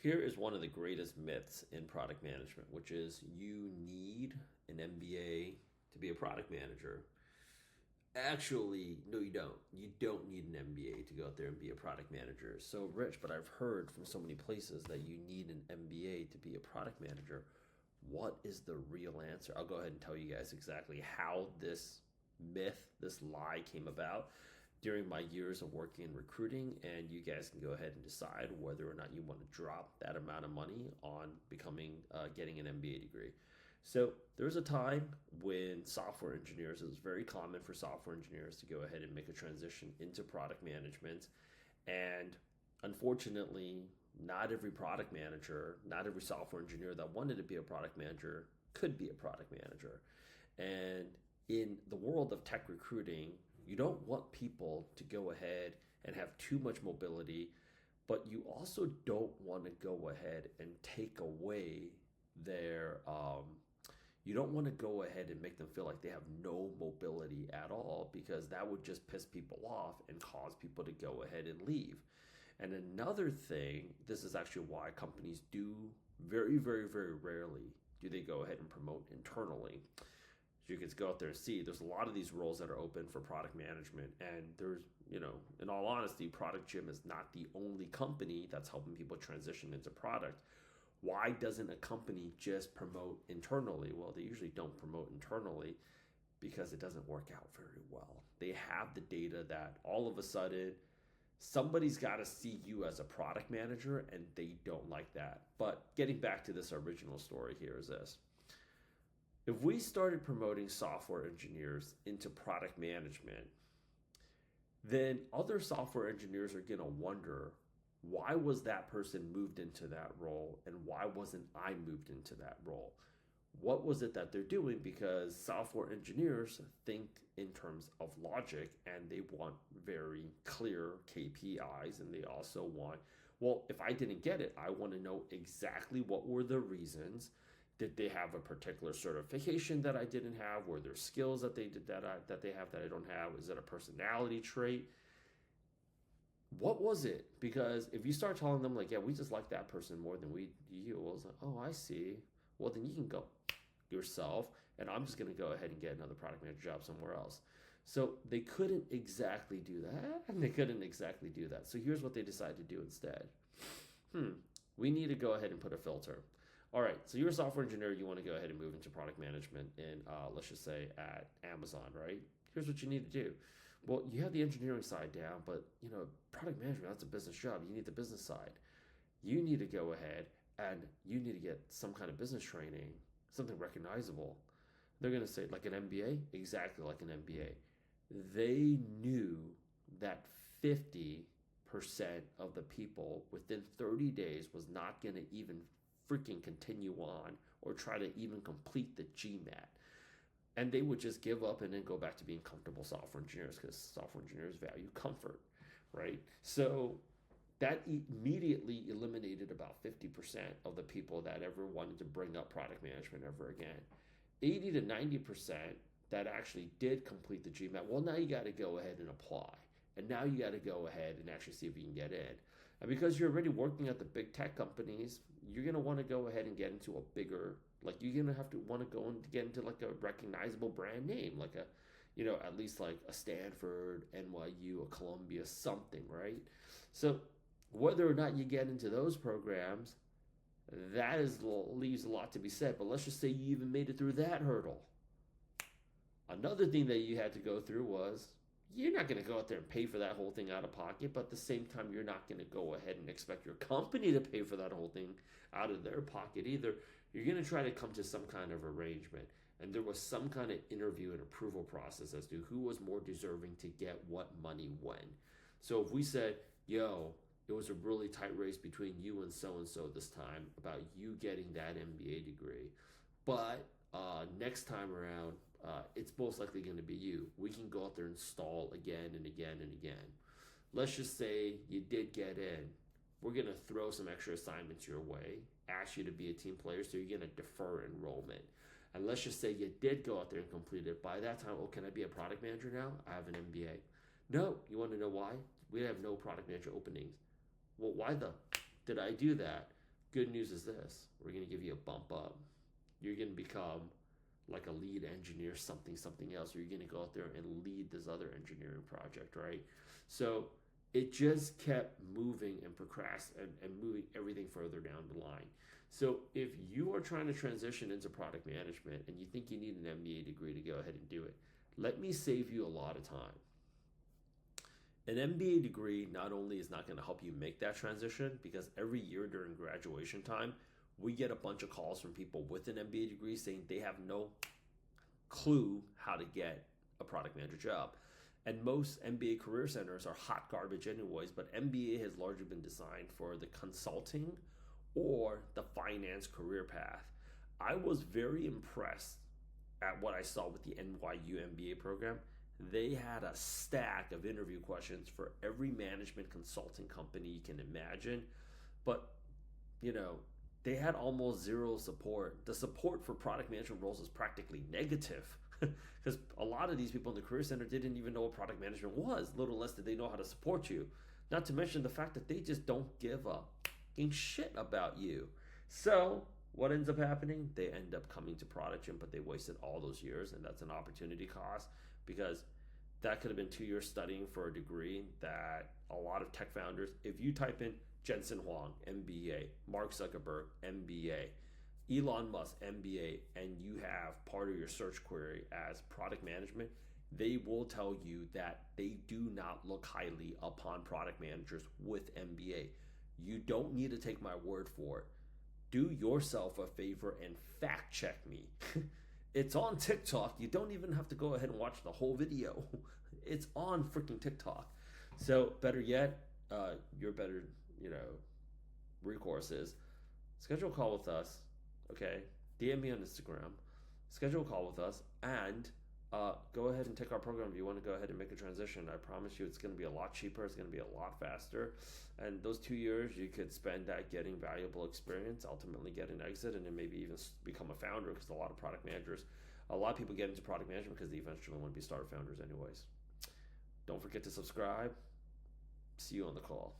Here is one of the greatest myths in product management, which is you need an MBA to be a product manager. Actually, no, you don't. You don't need an MBA to go out there and be a product manager. So, Rich, but I've heard from so many places that you need an MBA to be a product manager. What is the real answer? I'll go ahead and tell you guys exactly how this myth, this lie came about during my years of working in recruiting, and you guys can go ahead and decide whether or not you want to drop that amount of money on getting an MBA degree. So there was a time when software engineers, it was very common for software engineers to go ahead and make a transition into product management. And unfortunately, not every product manager, not every software engineer that wanted to be a product manager could be a product manager. And in the world of tech recruiting, you don't want people to go ahead and have too much mobility, but you also don't want to go ahead and take away their you don't want to go ahead and make them feel like they have no mobility at all, because that would just piss people off and cause people to go ahead and leave. And another thing, this is actually why companies do very, very, very rarely do they go ahead and promote internally. As you can go out there and see, there's a lot of these roles that are open for product management. And there's, in all honesty, Product Gym is not the only company that's helping people transition into product. Why doesn't a company just promote internally? Well, they usually don't promote internally because it doesn't work out very well. They have the data that all of a sudden somebody's got to see you as a product manager, and they don't like that. But getting back to this original story here is this. If we started promoting software engineers into product management, then other software engineers are going to wonder, why was that person moved into that role and why wasn't I moved into that role? What was it that they're doing? Because software engineers think in terms of logic, and they want very clear KPIs, and they also want, well, if I didn't get it, I want to know exactly what were the reasons. Did they have a particular certification that I didn't have? Were there skills that they did that they have that I don't have? Is it a personality trait? What was it? Because if you start telling them like, yeah, we just like that person more than we do you, well, it's like, oh, I see. Well, then you can go yourself, and I'm just going to go ahead and get another product manager job somewhere else. So they couldn't exactly do that, and they couldn't exactly do that. So here's what they decided to do instead. We need to go ahead and put a filter. All right, so you're a software engineer, you want to go ahead and move into product management in, let's just say, at Amazon, right? Here's what you need to do. Well, you have the engineering side down, but product management, that's a business job. You need the business side. You need to go ahead and you need to get some kind of business training, something recognizable. They're going to say, like an MBA? Exactly like an MBA. They knew that 50% of the people within 30 days was not going to even freaking continue on or try to even complete the GMAT. And they would just give up and then go back to being comfortable software engineers, because software engineers value comfort, right? So that immediately eliminated about 50% of the people that ever wanted to bring up product management ever again. 80 to 90% that actually did complete the GMAT, well, now you got to go ahead and apply. And now you got to go ahead and actually see if you can get in. And because you're already working at the big tech companies, you're going to want to go ahead and get into a bigger, like you're going to have to want to go and get into like a recognizable brand name, like a, at least like a Stanford, NYU, a Columbia, something, right? So whether or not you get into those programs, that leaves a lot to be said. But let's just say you even made it through that hurdle. Another thing that you had to go through was, you're not going to go out there and pay for that whole thing out of pocket, but at the same time, you're not going to go ahead and expect your company to pay for that whole thing out of their pocket either. You're going to try to come to some kind of arrangement. And there was some kind of interview and approval process as to who was more deserving to get what money when. So if we said, yo, it was a really tight race between you and so this time about you getting that MBA degree, but next time around, it's most likely going to be you. We can go out there and stall again and again and again. Let's just say you did get in. We're going to throw some extra assignments your way, ask you to be a team player, so you're going to defer enrollment. And let's just say you did go out there and complete it. By that time, can I be a product manager now? I have an MBA. No. You want to know why? We have no product manager openings. Well, why did I do that? Good news is this: we're going to give you a bump up. You're going to become like a lead engineer, something else. Or you're going to go out there and lead this other engineering project, right? So it just kept moving and and moving everything further down the line. So if you are trying to transition into product management and you think you need an MBA degree to go ahead and do it, let me save you a lot of time. An MBA degree not only is not going to help you make that transition, because every year during graduation time, we get a bunch of calls from people with an MBA degree saying they have no clue how to get a product manager job. And most MBA career centers are hot garbage anyways, but MBA has largely been designed for the consulting or the finance career path. I was very impressed at what I saw with the NYU MBA program. They had a stack of interview questions for every management consulting company you can imagine. But, you know, they had almost zero support. The support for product management roles is practically negative because a lot of these people in the career center didn't even know what product management was, little less did they know how to support you. Not to mention the fact that they just don't give a fucking shit about you. So what ends up happening? They end up coming to Product Gym, but they wasted all those years, and that's an opportunity cost, because that could have been 2 years studying for a degree that a lot of tech founders, if you type in Jensen Huang, MBA, Mark Zuckerberg, MBA, Elon Musk, MBA, and you have part of your search query as product management, they will tell you that they do not look highly upon product managers with MBA. You don't need to take my word for it. Do yourself a favor and fact check me. It's on TikTok. You don't even have to go ahead and watch the whole video. It's on freaking TikTok. So better yet, your better, recourse is schedule a call with us. Okay, DM me on Instagram. Schedule a call with us and go ahead and take our program if you want to go ahead and make a transition. I promise you, it's going to be a lot cheaper. It's going to be a lot faster. And those 2 years you could spend at getting valuable experience, ultimately get an exit, and then maybe even become a founder, because a lot of people get into product management because they eventually want to be startup founders anyways. Don't forget to subscribe. See you on the call.